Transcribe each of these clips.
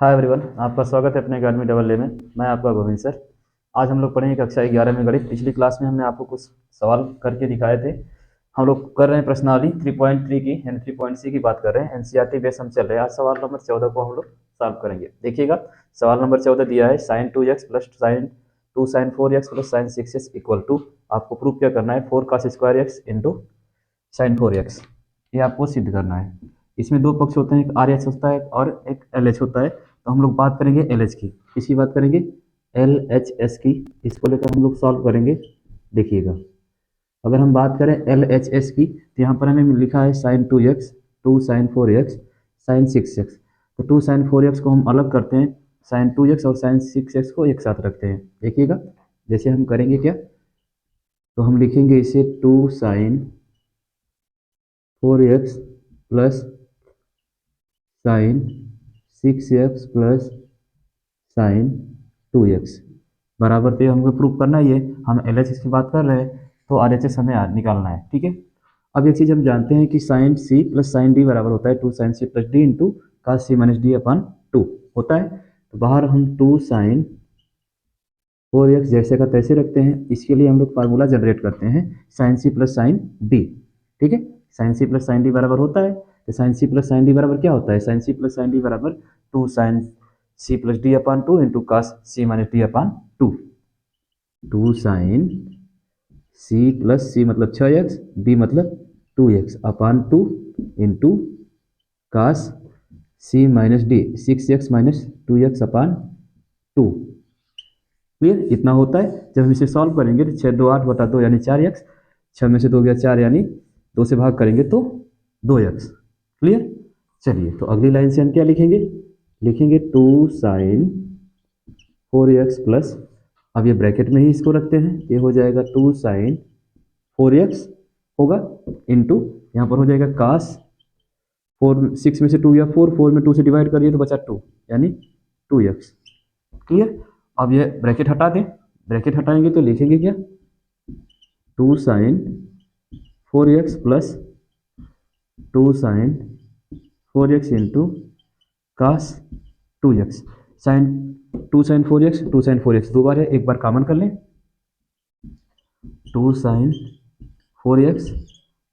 Hi everyone, आपका स्वागत है अपने अकेडमी डबल ए में। मैं आपका गोविंद सर। आज हम लोग पढ़ेंगे कक्षा 11 में गणित। पिछली क्लास में हमने आपको कुछ सवाल करके दिखाए थे। हम लोग कर रहे हैं प्रश्नावली 3.3 की यानी 3.C की बात कर रहे हैं। एनसीईआरटी बेस हम चल रहे हैं। आज सवाल नंबर 14 को हम लोग सॉल्व करेंगे। देखिएगा, सवाल नंबर 14 दिया है sin 2x plus sin 4x plus sin 6x equal to, आपको प्रूफ क्या करना है, 4 cos² x into sin 4x। ये आपको सिद्ध करना है। इसमें दो पक्ष होते हैं, एक आर एच होता है और एक एल एच होता है। तो हम लोग बात करेंगे एल एच की। किसकी बात करेंगे? एल एच एस की। इसको लेकर हम लोग सॉल्व करेंगे। देखिएगा, अगर हम बात करें एल एच एस की तो यहाँ पर हमें लिखा है sign 2x, 2 sin 4x, sign 6x। तो 2 sin 4x को हम अलग करते हैं, साइन 2x और साइन 6x को एक साथ रखते हैं। देखिएगा, जैसे हम करेंगे क्या, तो हम लिखेंगे इसे 2 sin 4x plus sine 6x plus sign 2x बराबर। तो ये हमको प्रूव करना ही है। हम एल एच एस की बात कर रहे हैं तो आर एच एस हमें निकालना है। ठीक है, अब एक चीज़ हम जानते हैं कि sine C plus sine D बराबर होता है 2 sin c plus D into cos C minus D upon 2 होता है। तो बाहर हम 2 sin 4x जैसे का तैसे रखते हैं। इसके लिए हम लोग फार्मूला जनरेट करते हैं, sine C plus sine D. ठीक है, sine C plus sine D बराबर होता है, तो sine C plus sine D बराबर क्या होता है, sine C plus sine D बराबर 2 sin c plus D upon 2 into cos C minus D upon 2। 2 sin c plus C मतलब 6x, डी मतलब 2x upon 2 into cos C minus D 6x minus 2x upon 2। Clear? इतना होता है। जब हम इसे solve करेंगे तो 6 2 8 बटा 2 यानी 4x, 6 में से 2 गया 4 यानी 2 से भाग करेंगे तो 2x। क्लियर? चलिए, तो अगली लाइन से हम क्या लिखेंगे, लिखेंगे 2 sin 4x प्लस, अब ये ब्रैकेट में ही इसको रखते हैं, ये हो जाएगा 2 sin 4x होगा इंटू यहाँ पर हो जाएगा कास 4, 6 में से 2 या 4, 4 में 2 से डिवाइड करिए तो बचा 2 यानी 2x। क्लियर? अब ये ब्रैकेट हटा दें, ब्रैकेट हटाएंगे तो लिखेंगे क्या, 2 sin 4x plus 2 sin 4x into cos 2x। Sine 2 sin 4x, 2 sin 4x दो बार है, एक बार कॉमन कर लें। 2 sin 4x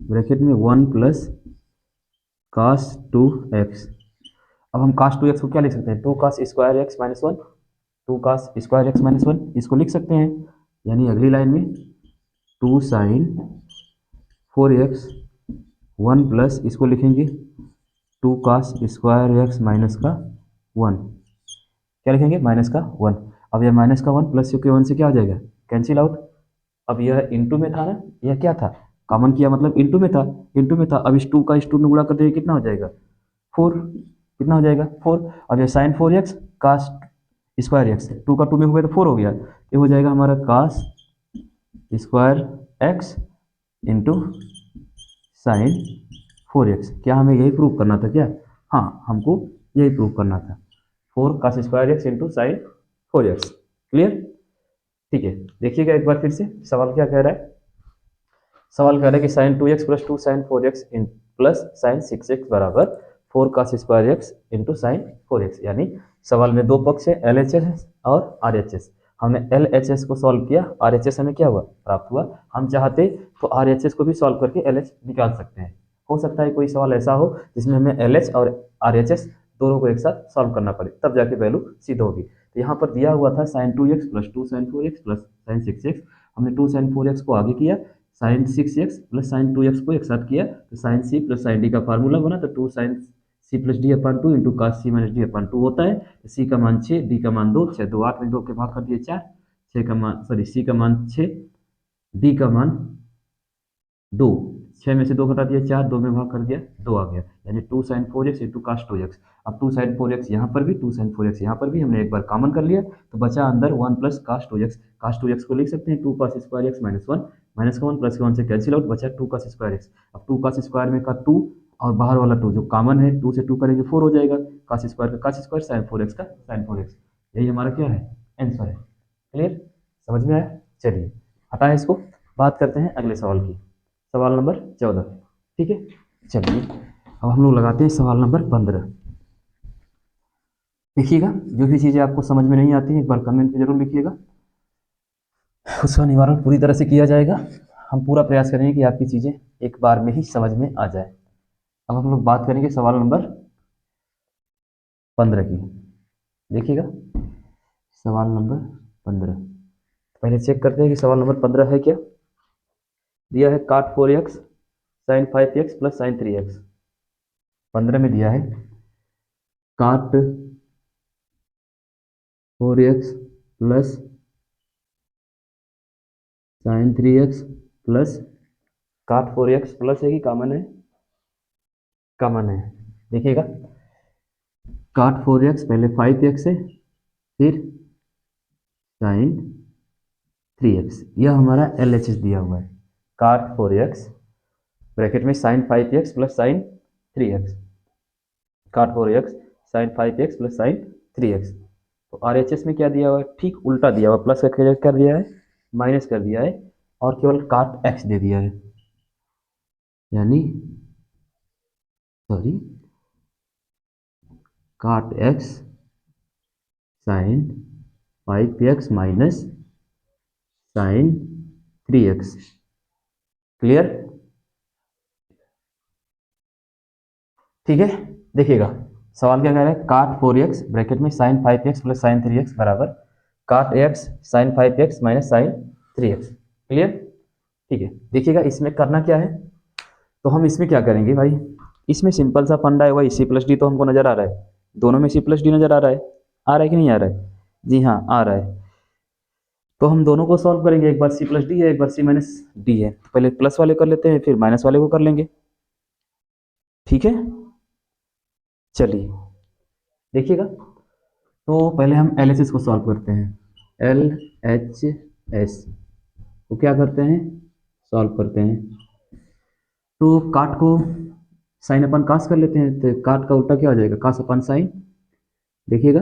ब्रैकेट में 1 प्लस कास 2x। अब हम कास 2x को क्या लिख सकते हैं, 2 cos² x minus 1, 2 cos² x minus 1 इसको लिख सकते हैं। यानी अगली लाइन में 2 sin 4x 1 प्लस इसको लिखेंगे 2 cos² x माइनस का 1। क्या लिखेंगे, माइनस का 1। अब यह माइनस का 1 प्लस के 1 से क्या हो जाएगा, कैंसिल आउट। अब यह इंटू में था ना, यह क्या था, कॉमन किया मतलब इंटू में था, इंटू में था। अब इस 2 का इस 2 में गुणा कर देंगे, कितना हो जाएगा 4। कितना हो जाएगा 4। अब यह साइन 4x cos²x, 2 का 2 में हो गया तो 4 हो गया। ये हो जाएगा हमारा cos² x into sine 4x। क्या हमें यही प्रूव करना था क्या? हाँ, हमको यही प्रूव करना था, 4 cos² x into sine 4x। Clear? ठीक है, देखिएगा एक बार फिर से सवाल क्या कह रहा है। सवाल कह रहा है कि sine 2x plus 2 sin 4x plus sine 6x बराबर 4 cos² x into sine 4x। यानी सवाल में दो पक्ष है, एल एच एस और आर एच एस। हमने एल एच एस को सॉल्व किया, आर एच एस हमें क्या हुआ, प्राप्त हुआ। हम चाहते तो आर एच एस को भी सॉल्व करके एल एच निकाल सकते हैं। हो सकता है कोई सवाल ऐसा हो जिसमें हमें एल एच और आर एच एस दोनों को एक साथ सॉल्व करना पड़े, तब जाके वैल्यू सिद्ध होगी। तो यहाँ पर दिया हुआ था sine 2x plus 2 sin 4x plus sine 6x। हमने 2 sin 4x को आगे किया, sign 6x plus sign 2x को एक साथ किया, तो sine C plus sine D का फार्मूला बना, तो 2 sin c plus D upon 2 into cos C minus D upon 2 होता है। सी का मान 6, डी का मान 2, 6 2 8 में 2 के भाग कर दिए 4, 6 का मान सी का मान 6, डी का मान 2, 6 में से 2 घटा दिया 4, 2 में भाग कर दिया 2 आ गया। यानी 2 sin 4x into cos 2x। अब 2 sin 4x यहाँ पर भी, 2 sin 4x यहाँ पर भी हमने एक बार कॉमन कर लिया, तो बचा अंदर 1 प्लस कास 2x। कास 2x को लिख सकते हैं 2 cos² x माइनस 1, माइनस का 1 प्लस का 1 से कैंसिल आउट, बचा 2 cos²x। अब 2 cos² में का 2 और बाहर वाला 2 जो कॉमन है, 2 से 2 करेंगे 4 हो जाएगा, cos² का cos², sin 4x का sin 4x। यही हमारा क्या है, आंसर है। क्लियर? समझ में आया? चलिए हटाएं इसको, बात करते हैं अगले सवाल की, सवाल नंबर 14। ठीक है, चलिए अब हम लोग लगाते हैं सवाल नंबर 15। देखिएगा, जो भी चीज़ें आपको समझ में नहीं आती हैं एक बार कमेंट में जरूर लिखिएगा, उसका निवारण पूरी तरह से किया जाएगा। हम पूरा प्रयास करेंगे कि आपकी चीज़ें एक बार में ही समझ में आ जाए। अब हम लोग बात करेंगे सवाल नंबर 15 की। देखिएगा, सवाल नंबर 15, पहले चेक करते हैं कि सवाल नंबर 15 है क्या। दिया है काट 4x sine 5x plus sine 3x। 15 में दिया है काट 4x plus sine 3x plus काट 4x प्लस है कि कॉमन है, कॉमन है। देखिएगा, काट 4x पहले 5x है, फिर साइन 3x, यह हमारा LHS दिया हुआ है। काट 4x ब्रैकेट में sine 5x plus sine 3x, काट 4x sine 5x plus sine 3x। तो RHS में क्या दिया हुआ है, ठीक उल्टा दिया हुआ, प्लस का कर दिया है, माइनस कर दिया है और केवल काट x दे दिया है, यानी sorry cot x sine 5x minus sine 3x। Clear, ठीक है। देखिएगा, सवाल क्या कह रहा है, काट 4x ब्रैकेट में sine 5x plus sine 3x बराबर cot x sine 5x minus sine 3x। Clear, ठीक है। देखिएगा, इसमें करना क्या है, तो हम इसमें क्या करेंगे भाई, इसमें सिंपल सा फंडा है, वही C+D तो हमको नजर आ रहा है, दोनों में C+D नजर आ रहा है कि नहीं आ रहा है, जी हाँ आ रहा है। तो हम दोनों को सॉल्व करेंगे, एक बार C+D है, एक बार C-D है, तो पहले प्लस वाले कर लेते हैं, फिर माइनस वाले को कर लेंगे, ठीक है। चलिए देखिएगा, तो पहले हम LHS को सॉल्व करते हैं। LHS को क्या करते हैं, सॉल्व करते हैं। तो काट को साइन अपन कास कर लेते हैं, तो काट का उल्टा क्या हो जाएगा, कास अपन साइन। देखिएगा,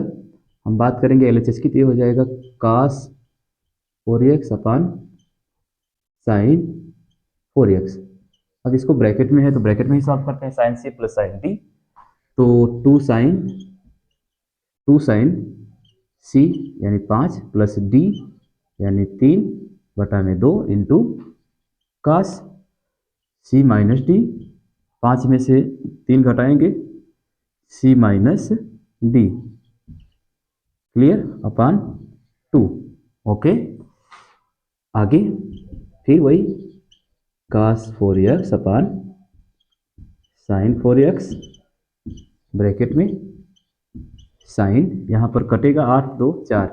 हम बात करेंगे LHS की, तो ये हो जाएगा कास 4x अपन साइन 4x। अब इसको ब्रैकेट में है तो ब्रैकेट में ही सॉल्व करते हैं, sine C plus sine D, तो टू साइन C यानी 5 प्लस D यानी 3 बटा में 2 into cos C minus D, 5 में से 3 घटाएंगे C minus D, clear, upon 2। Okay, आगे फिर वही cos 4x upon sine 4x bracket में साइन, यहाँ पर कटेगा 8 2 4,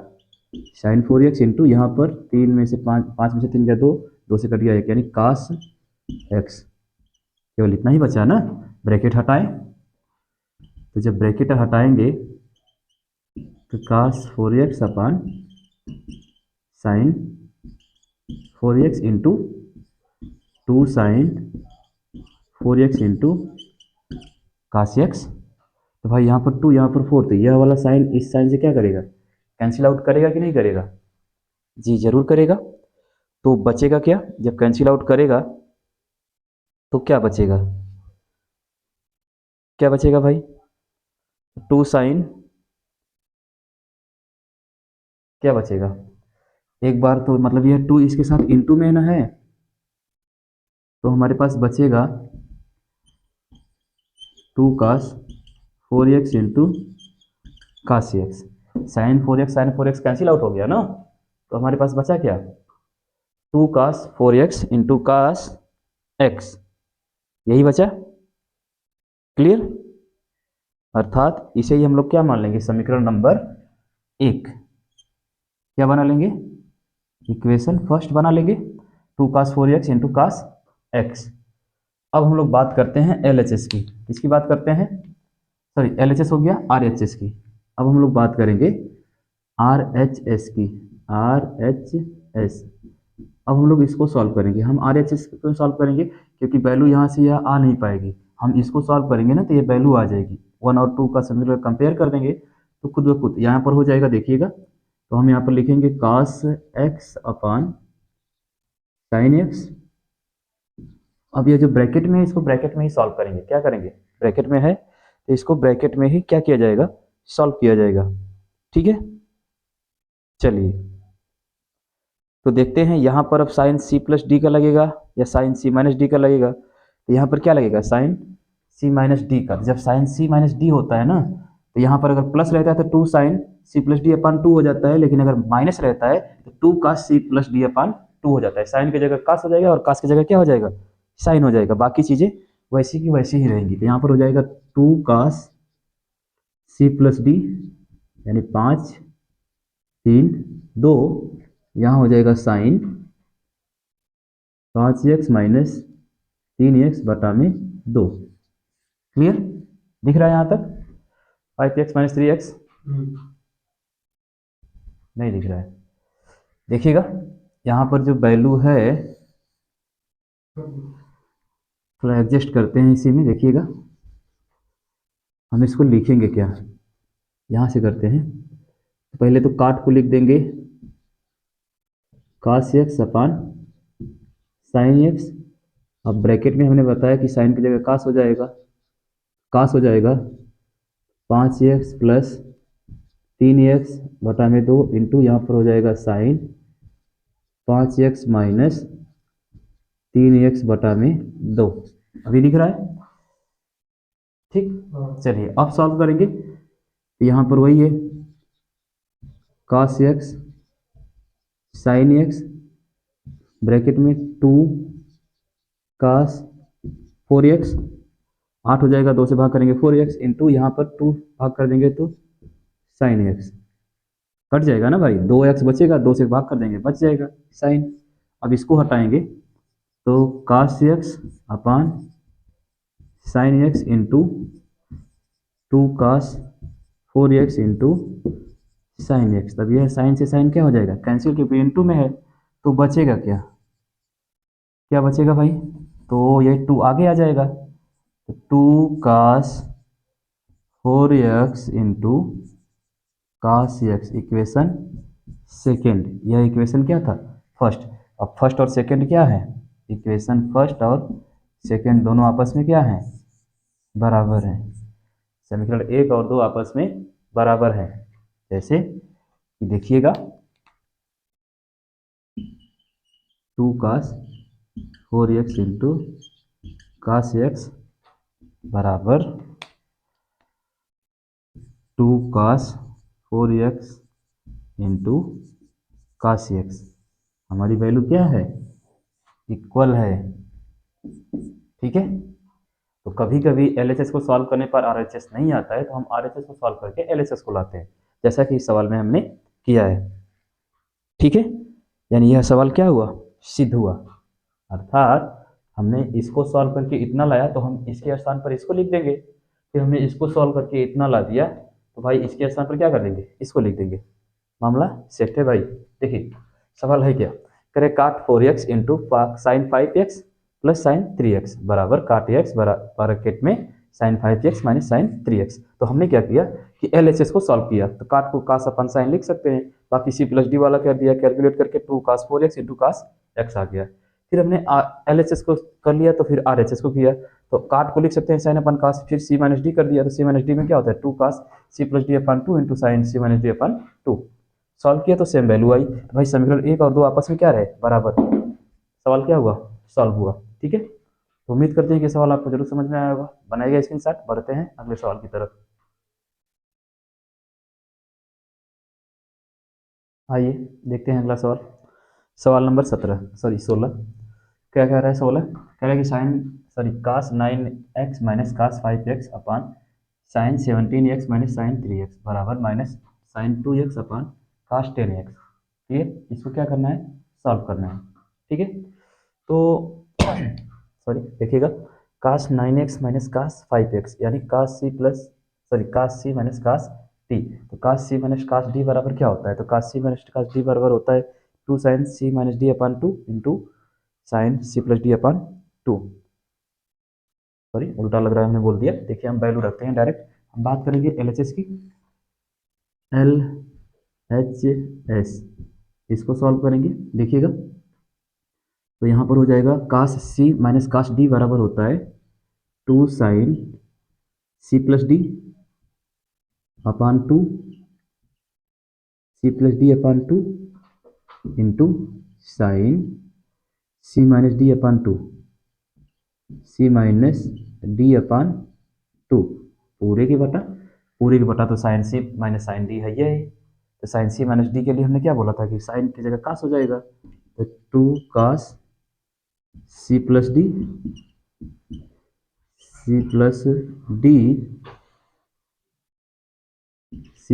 साइन 4x इंटू यहाँ पर 3 में से 5, 5 में से 3 गया 2, 2 से कट गया 1 यानी कास x। केवल इतना ही बचा ना, ब्रैकेट हटाएं, तो जब ब्रैकेट हटाएंगे तो cos 4x upon sine 4x into 2 sine 4x into cos x। तो भाई यहाँ पर 2 यहाँ पर 4, तो यह वाला साइन इस साइन से क्या करेगा, कैंसिल आउट करेगा कि नहीं करेगा, जी जरूर करेगा। तो बचेगा क्या, जब कैंसिल आउट करेगा तो क्या बचेगा, क्या बचेगा भाई, 2 साइन, क्या बचेगा, एक बार तो मतलब यह 2 इसके साथ इंटू में ना है, तो हमारे पास बचेगा 2 cos 4x into cos x। Sine 4x cancel out हो गया ना, तो हमारे पास बचा क्या, 2 cos 4x into cos x, यही बचा। क्लियर, अर्थात इसे ही हम लोग क्या मान लेंगे, समीकरण नंबर 1 क्या बना लेंगे, इक्वेशन फर्स्ट बना लेंगे, 2 cos 4x into cos x। अब हम लोग बात करते हैं LHS की, किसकी बात करते हैं, सॉरी LHS हो गया, RHS की। अब हम लोग बात करेंगे RHS की, RHS। अब हम लोग इसको सॉल्व करेंगे, हम RHS को सॉल्व करेंगे क्योंकि वैल्यू यहाँ से यह आ नहीं पाएगी, हम इसको सॉल्व करेंगे ना तो ये वैल्यू आ जाएगी, 1 और 2 का समीकरण कंपेयर कर देंगे तो खुद ब खुद यहाँ पर हो जाएगा। देखिएगा, तो हम यहाँ पर लिखेंगे कास x अपान साइन x। अब ये जो ब्रैकेट में है इसको ब्रैकेट में ही सॉल्व करेंगे, क्या करेंगे, ब्रैकेट में है तो इसको ब्रैकेट में ही क्या किया जाएगा, सॉल्व किया जाएगा। ठीक है, चलिए तो देखते हैं यहाँ पर अब साइन सी प्लस डी का लगेगा या साइन सी माइनस डी का लगेगा। तो यहाँ पर क्या लगेगा, साइन सी माइनस डी का। जब साइन सी माइनस डी होता है ना, तो यहाँ पर अगर प्लस रहता है तो two sine C plus D upon two हो जाता है, लेकिन अगर माइनस रहता है तो two cos C plus D upon two हो जाता है। साइन की जगह कास हो जाएगा और कास की जगह क्या हो जाएगा, साइन हो जाएगा। बाकी चीज़ें वैसी की वैसी ही रहेंगी। तो यहाँ पर हो जाएगा two cos C plus D यानी 5 3 2, यहाँ हो जाएगा साइन 5x माइनस 3x बटा में 2। क्लियर दिख रहा है यहाँ तक? 5x माइनस 3x नहीं दिख रहा है। देखिएगा यहाँ पर जो वैल्यू है, थोड़ा एडजस्ट करते हैं इसी में। देखिएगा हम इसको लिखेंगे क्या, यहाँ से करते हैं। पहले तो काट को लिख देंगे cos x अपान साइन x। अब ब्रैकेट में हमने बताया कि साइन की जगह कास हो जाएगा, कास हो जाएगा 5x प्लस 3x बटा में 2 इंटू यहाँ पर हो जाएगा साइन 5x माइनस 3x बटा में 2। अभी दिख रहा है? ठीक, चलिए अब सॉल्व करेंगे। तो यहाँ पर वही है cos x sine x bracket में 2 cos 4x, 8 हो जाएगा, 2 से भाग करेंगे 4x इंटू यहाँ पर 2 भाग कर देंगे तो साइन x कट जाएगा ना भाई, 2x बचेगा, 2 से भाग कर देंगे बच जाएगा साइन। अब इसको हटाएंगे तो cos x अपान sign x into 2 cos 4x into sine x। तब यह साइन से साइन क्या हो जाएगा, कैंसिल, क्योंकि इंटू में है। तो बचेगा क्या, क्या बचेगा भाई, तो ये 2 आगे आ जाएगा। तो 2 cos 4x into cos x equation second. यह इक्वेशन क्या था, फर्स्ट। अब फर्स्ट और सेकेंड क्या है, इक्वेशन फर्स्ट और सेकेंड दोनों आपस में क्या है, बराबर है। समीकरण 1 और 2 आपस में बराबर है। जैसे कि देखिएगा 2 cos 4x into cos x बराबर 2 cos 4x into cos x। हमारी वैल्यू क्या है, इक्वल है। ठीक है, तो कभी कभी एलएचएस को सॉल्व करने पर आरएचएस नहीं आता है, तो हम आरएचएस को सॉल्व करके एलएचएस को लाते हैं, जैसा कि इस सवाल में हमने किया है। ठीक है, यानी यह सवाल क्या हुआ, सिद्ध हुआ। अर्थात हमने इसको सॉल्व करके इतना लाया तो हम इसके स्थान पर इसको लिख देंगे, फिर हमने इसको सॉल्व करके इतना ला दिया तो भाई इसके स्थान पर क्या कर देंगे, इसको लिख देंगे। मामला सेट है भाई। देखिए सवाल है क्या, करें काट 4x into sine 5x plus sine 3x बराबर काट x ब्रैकेट में sine 5x minus sine 3x। तो हमने क्या किया कि एलएचएस को सॉल्व किया, तो काट को कास अपन साइन लिख सकते हैं, बाकी सी प्लस डी वाला कर दिया, कैलकुलेट करके 2 cos 4x into cos x आ गया। फिर हमने एलएचएस को कर लिया तो फिर आरएचएस को किया, तो काट को लिख सकते हैं साइन अपन कास, फिर सी माइनस डी कर दिया, तो सी माइनस डी में क्या होता है 2 cos सी plus D upon 2 into sine C minus D upon 2। Solve किया तो सेम वैल्यू आई। तो भाई समीकरण 1 और 2 आपस में क्या रहे, बराबर। सवाल क्या हुआ, सॉल्व हुआ। ठीक है, तो उम्मीद करते हैं कि सवाल आपको जरूर समझ में आया होगा। बनाइएगा स्क्रीनशॉट, बढ़ते हैं अगले सवाल की तरफ। आइए देखते हैं अगला सवाल। सवाल नंबर 16। क्या कह रहा है 16, कह रहा है कि cos 9x minus cos 5x upon sine 17x minus sine 3x बराबर माइनस साइन 2x अपान cos 10x। ठीक है, इसको क्या करना है, सॉल्व करना है। ठीक है, तो सॉरी देखिएगा cos 9x minus cos 5x यानी cos c minus cos d। तो cos c minus cos d बराबर क्या होता है, तो cos c minus cos d बराबर होता है 2 sine c minus D upon 2 into sine C plus D upon 2। Sorry उल्टा लग रहा है, हमने बोल दिया। देखिए हम वैल्यू रखते हैं डायरेक्ट, हम बात करेंगे एलएचएस की। एलएचएस इसको सॉल्व करेंगे, देखिएगा तो यहाँ पर हो जाएगा cos c minus cos d बराबर होता है 2 sine c plus D upon 2 सी plus D upon 2 into sine C minus D upon 2 सी माइनस डी अपान 2 पूरे के बटा तो sine C minus sine D है ये। तो साइन सी माइनस डी के लिए हमने क्या बोला था कि साइन की जगह कास हो जाएगा, तो 2 cos C plus D C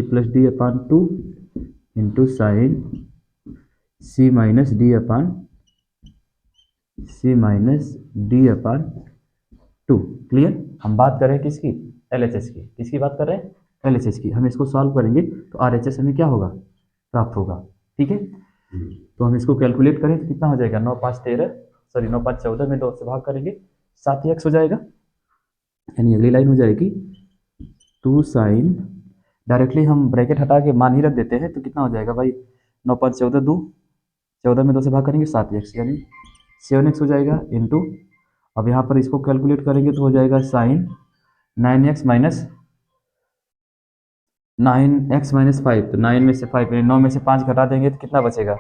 plus D upon 2 into sine C minus D upon 2। Clear. हम बात कर रहे हैं किसकी, एलएचएस की। किसकी बात कर रहे हैं, एलएचएस की। हम इसको सॉल्व करेंगे तो आरएचएस हमें क्या होगा, प्राप्त होगा। ठीक है, तो हम इसको कैलकुलेट करें तो कितना हो जाएगा, 9 5 13 सॉरी 9 5 14 में 2 से भाग करेंगे 7x हो जाएगा। यानी अगली लाइन हो जाएगी 2 साइन, डायरेक्टली हम ब्रैकेट हटा के मान ही रख देते हैं तो कितना हो जाएगा भाई, 9 5 14 2, 14 में 2 से भाग करेंगे 7x यानी 7x हो जाएगा इंटू, अब यहाँ पर इसको कैलकुलेट करेंगे तो हो जाएगा साइन 9x माइनस 5, तो 9 में से 5 9 में से 5 घटा देंगे तो कितना बचेगा,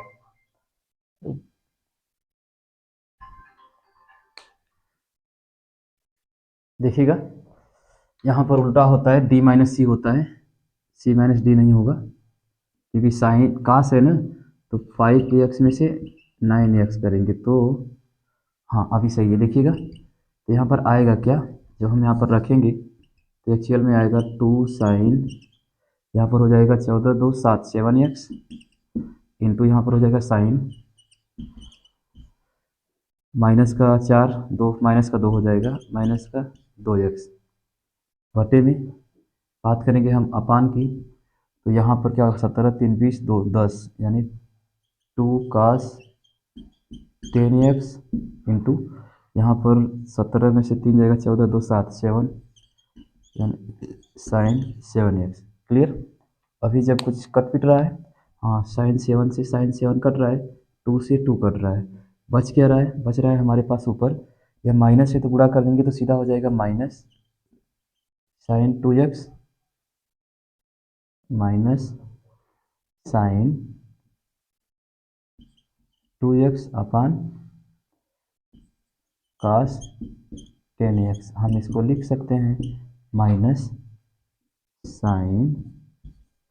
देखिएगा यहाँ पर उल्टा होता है, डी माइनस सी होता है, सी माइनस डी नहीं होगा क्योंकि साइन कास है ना, तो 5x में से 9x करेंगे तो हाँ अभी सही है। देखिएगा तो यहाँ पर आएगा क्या, जब हम यहाँ पर रखेंगे तो एक्चुअल में आएगा 2 साइन, यहाँ पर हो जाएगा 14 2 7 7x इंटू यहाँ पर हो जाएगा साइन माइनस का 4 2 माइनस का 2 हो जाएगा माइनस का 2x बटे में बात करेंगे हम अपान की, तो यहाँ पर क्या 17 3 20 2 10 यानी 2 कास 10x इंटू यहाँ पर 17 में से 3 जाएगा 14 2 7 7 यानी साइन 7x। क्लियर। अभी जब कुछ कट पिट रहा है, हाँ साइन 7 से साइन 7 कट रहा है, 2 से 2 कट रहा है, बच क्या रहा है, बच रहा है हमारे पास ऊपर यह माइनस है तो गुणा कर देंगे तो सीधा हो जाएगा minus sine 2x minus sine 2x upon cos 10x। हम इसको लिख सकते हैं minus sine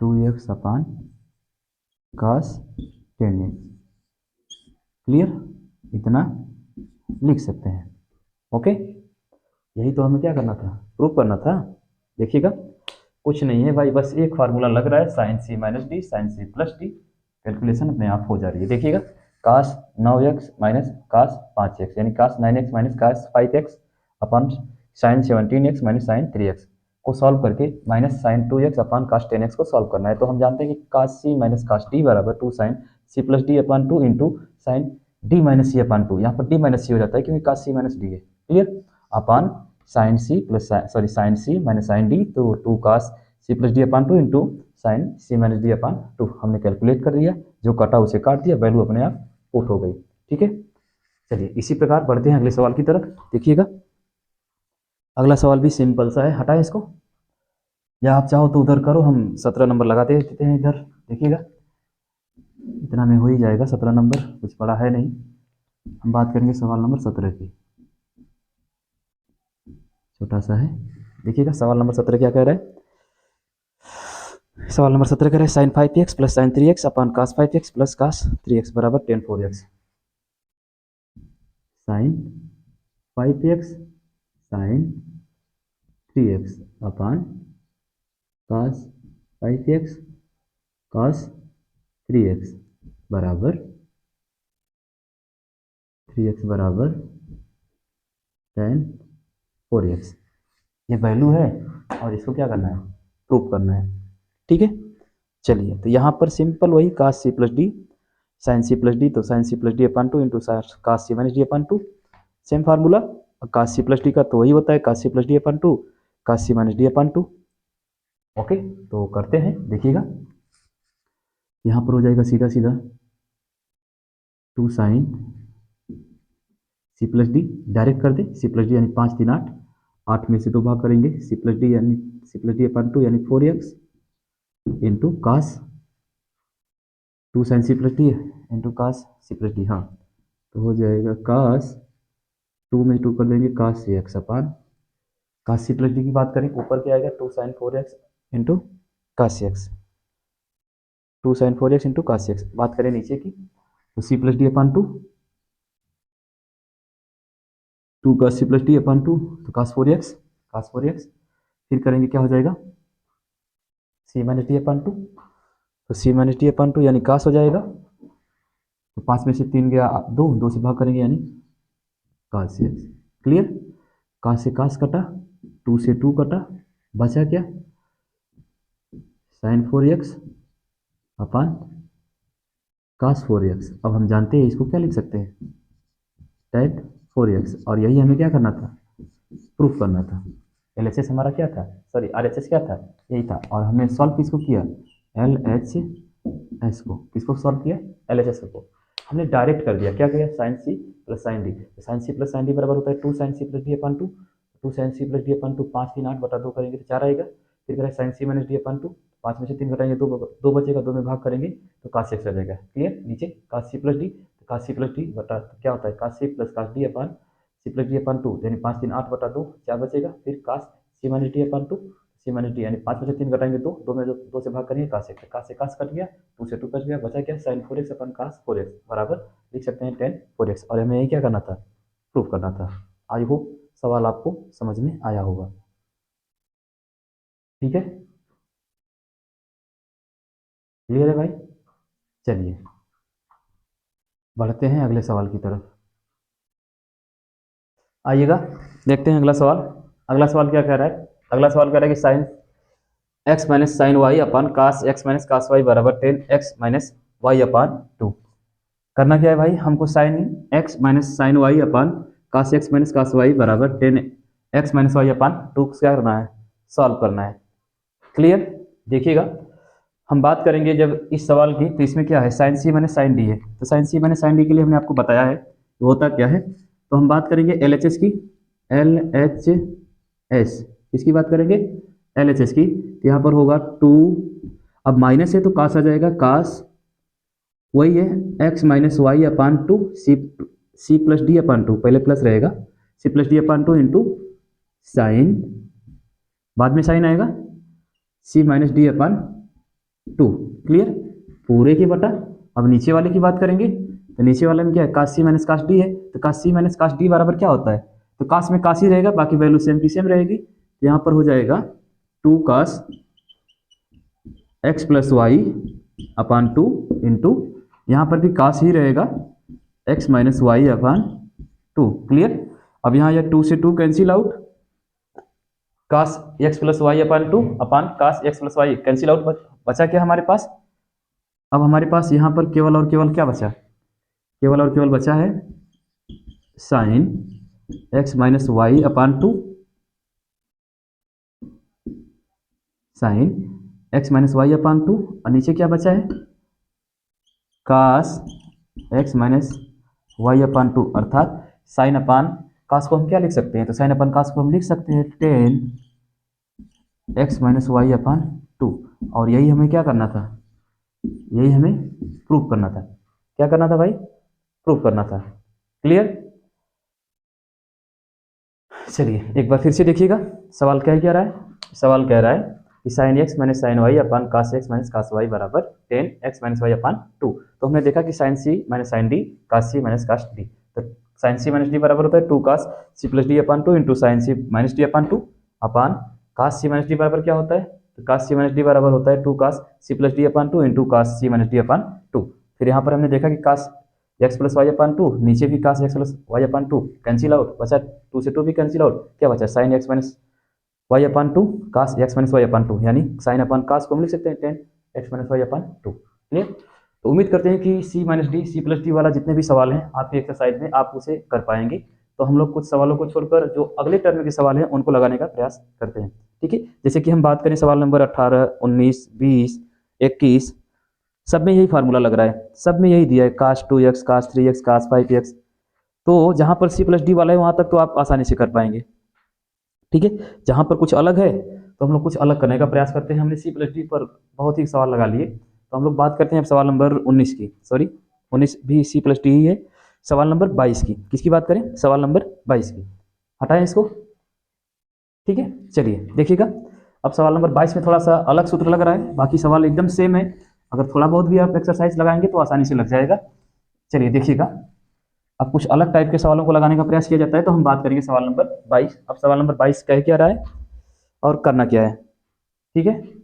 2x upon cos 10x। Clear, इतना लिख सकते हैं। ओके, यही तो हमें क्या करना था, प्रूफ करना था। देखिएगा कुछ नहीं है भाई, बस एक फार्मूला लग रहा है sine C minus D sine C plus D, calculation अपने आप हो जा रही है। देखिएगा कास 9x माइनस कास 5x यानी cos 9x minus cos 5x upon sine 17x minus sine 3x को सॉल्व करके minus sine 2x upon cos 10x को सॉल्व करना है। तो हम जानते हैं कि कास सी माइनस कास डी बराबर 2 sine C plus D upon 2 into sign D minus सी अपान 2। यहाँ पर डी माइनस सी हो जाता है क्योंकि कास सी माइनस डी है। Clear, upon sine C plus sorry sine C minus sine D, तो 2 cos C plus D upon 2 into sine C minus D upon 2 हमने calculate कर दिया, जो कटा उसे काट दिया, वैल्यू अपने आप पुट हो गई। ठीक है, चलिए इसी प्रकार बढ़ते हैं अगले सवाल की तरफ। देखिएगा अगला सवाल भी सिंपल सा है, हटाएं इसको या आप चाहो तो उधर करो, हम 17 नंबर लगाते देते हैं इधर। देखिएगा इतना में हो ही जाएगा, 17 नंबर कुछ बड़ा है नहीं। हम बात करेंगे सवाल नंबर 17 की, छोटा सा है। देखिएगा सवाल नंबर 17 क्या कह रहा है, सवाल नंबर 17 कह रहा है sine 5x plus sine 3x upon cos 5x plus cos 3x बराबर ten 4x। Sine 5x sine 3x upon cos 5x cos 3x बराबर 3x बराबर टेन 4x। ये वैल्यू है और इसको क्या करना है, प्रूफ करना है। ठीक है, चलिए तो यहाँ पर सिंपल वही cos C plus D sine C plus D, तो sine C plus D upon 2 into cos C minus D upon 2, same formula. Cos C plus D का तो वही होता है cos C plus D upon 2 cos C minus D upon 2। Okay, तो करते हैं। देखिएगा यहाँ पर हो जाएगा सीधा सीधा 2 sine C plus D, direct कर दे, सी प्लस डी यानी 5 3 8, 8 में से 2 भाग करेंगे, सी प्लस डी यानी सी प्लस डी अपान 2 यानी 4x into cos 2 sine C plus D into cos C plus D. हाँ, तो हो जाएगा कास 2 में 2 कर देंगे cos C X upon cos C plus D की बात करें ऊपर क्या आएगा 2 sine 4x into cos C X 2 sine 4x into cos C X. बात करें नीचे की तो C plus D upon 2 cos C plus D upon 2 तो कास 4x फिर करेंगे क्या हो जाएगा सी माइनस डी अपान 2 तो सी माइनस डी अपान 2 यानी कास हो जाएगा। तो 5 में से 3 गया 2 से भाग करेंगे यानी कास सी एक्स। क्लियर, कास से कास कटा 2 से 2 कटा बचा क्या साइन 4x अपान कास 4x। अब हम जानते हैं इसको क्या लिख सकते हैं tan 4x और यही हमें क्या करना था प्रूफ करना था। LHS हमारा क्या था सॉरी RHS क्या था यही था और हमने सॉल्व किसको किया LHS को। किसको सॉल्व किया LHS को हमने डायरेक्ट कर दिया क्या किया sine C plus sine D. Sine C plus sine D बराबर होता है 2 sine C plus D upon 2 sine C plus D upon 2 5 3 8 बटा 2 करेंगे तो 4 आएगा। फिर करें sign C minus D upon 2 5 में से 3 घटाएंगे 2 बचेगा 2 में भाग करेंगे तो कास एक्स आ जाएगा। क्लियर, नीचे कास सी प्लस डी कास सी प्लस डी बटा क्या होता है cos C plus cos D अपान सी प्लस डी अपान 2 यानी 5 3 8 बटा 2 4 बचेगा। फिर कास सी माइनस डी अपान 2 सी माइनस डी यानी 5 में से 3 घटाएंगे 2 में 2 से भाग करेंगे कास से कास कट गया 2 से 2 कट गया बचा क्या साइन 4x अपन कास 4x बराबर लिख सकते हैं tan 4x और हमें यही क्या करना था प्रूफ करना था। आई होप सवाल आपको समझ में आया होगा। ठीक है, क्लियर है भाई। चलिए बढ़ते हैं अगले सवाल की तरफ। आइएगा देखते हैं अगला सवाल। अगला सवाल क्या कह रहा है अगला सवाल कह रहा है कि sine x minus sine Y upon cos x minus cos Y बराबर 10x माइनस वाई अपान 2। करना क्या है भाई हमको sine x minus sine Y upon cos x minus cos Y बराबर 10x माइनस वाई अपान 2 क्या करना है सॉल्व करना है। क्लियर, देखिएगा हम बात करेंगे जब इस सवाल की तो इसमें क्या है sine C minus sine D है तो sine C minus sine D के लिए हमने आपको बताया है तो होता क्या है। तो हम बात करेंगे LHS की LHS किसकी बात करेंगे LHS की। तो यहाँ पर होगा 2 अब माइनस है तो कास आ जाएगा कास वही है x माइनस वाई अपान 2 सी प्लस डी अपान 2 पहले प्लस रहेगा सी plus D upon 2 into sign बाद में साइन आएगा सी माइनस डी अपान 2। क्लियर, पूरे के बटा अब नीचे वाले की बात करेंगे तो नीचे वाले में क्या है cos C minus cos D है तो कास सी माइनस कास डी बराबर क्या होता है तो कास में कास ही रहेगा बाकी वैल्यू सेम की सेम रहेगी। यहाँ पर हो जाएगा 2 cos x plus Y upon 2 into यहाँ पर भी कास ही रहेगा x minus Y upon 2। Clear, अब यहाँ यह 2 से 2 cancel out cos x plus Y upon 2 upon cos x plus Y cancel out बचा क्या हमारे पास। अब हमारे पास यहाँ पर केवल और केवल क्या बचा केवल और केवल बचा है sign x minus Y upon 2 sign x minus Y upon 2 और नीचे क्या बचा है कास x माइनस वाई अपान 2 अर्थात साइन अपान कास को हम क्या लिख सकते हैं तो साइन अपान कास को हम लिख सकते हैं 10x माइनस वाई अपान 2 और यही हमें क्या करना था यही हमें प्रूफ करना था। क्या करना था भाई प्रूफ करना था। क्लियर, चलिए एक बार फिर से देखिएगा सवाल क्या कह रहा है। सवाल कह रहा है कि sine x minus sine Y upon cos x minus cos Y बराबर 10x माइनस वाई अपान 2। तो हमने देखा कि sine C minus sine D कास सी माइनस कास डी तो साइन सी माइनस डी बराबर होता है 2 cos C plus D upon 2 into sine C minus D upon 2 upon cos C minus D बराबर क्या होता है तो कास सी माइनस डी बराबर होता है 2 cos C plus D upon 2 into cos C minus D upon 2। फिर यहाँ पर हमने देखा कि कास x प्लस वाई अपान 2 नीचे भी कास x plus Y upon 2 cancel out बचा 2 से 2 भी कैंसिल आउट क्या बचा sign x minus Y upon 2 cos x minus Y upon 2 यानी साइन अपान कास को हम लिख सकते हैं 10x minus Y upon 2। Clear, तो उम्मीद करते हैं कि C minus D C plus D वाला जितने भी सवाल हैं आपकी एक्सरसाइज में आप उसे कर पाएंगे। तो हम लोग कुछ सवालों को छोड़कर जो अगले टर्म के सवाल हैं उनको लगाने का प्रयास करते हैं। ठीक है, जैसे कि हम बात करें सवाल नंबर 18 19 20 21 सब में यही फार्मूला लग रहा है सब में यही दिया है कास 2x कास 3x कास 5x। तो जहाँ पर सी प्लस डी वाला है वहाँ तक तो आप आसानी से कर पाएंगे। ठीक है, जहाँ पर कुछ अलग है तो हम लोग कुछ अलग करने का प्रयास करते हैं। हमने सी प्लस डी पर बहुत ही सवाल लगा लिए, तो हम लोग बात करते हैं अब सवाल नंबर 19 की। सॉरी, 19 भी सी प्लस डी ही है। सवाल नंबर 22 की, किसकी बात करें? सवाल नंबर 22 की। हटाएं इसको, ठीक है। चलिए देखिएगा, अब सवाल नंबर 22 में थोड़ा सा अलग सूत्र लग रहा है, बाकी सवाल एकदम सेम है। अगर थोड़ा बहुत भी आप एक्सरसाइज लगाएंगे तो आसानी से लग जाएगा। चलिए देखिएगा, अब कुछ अलग टाइप के सवालों को लगाने का प्रयास किया जाता है, तो हम बात करेंगे सवाल नंबर 22। अब सवाल नंबर 22 कह क्या रहा है और करना क्या है, ठीक है।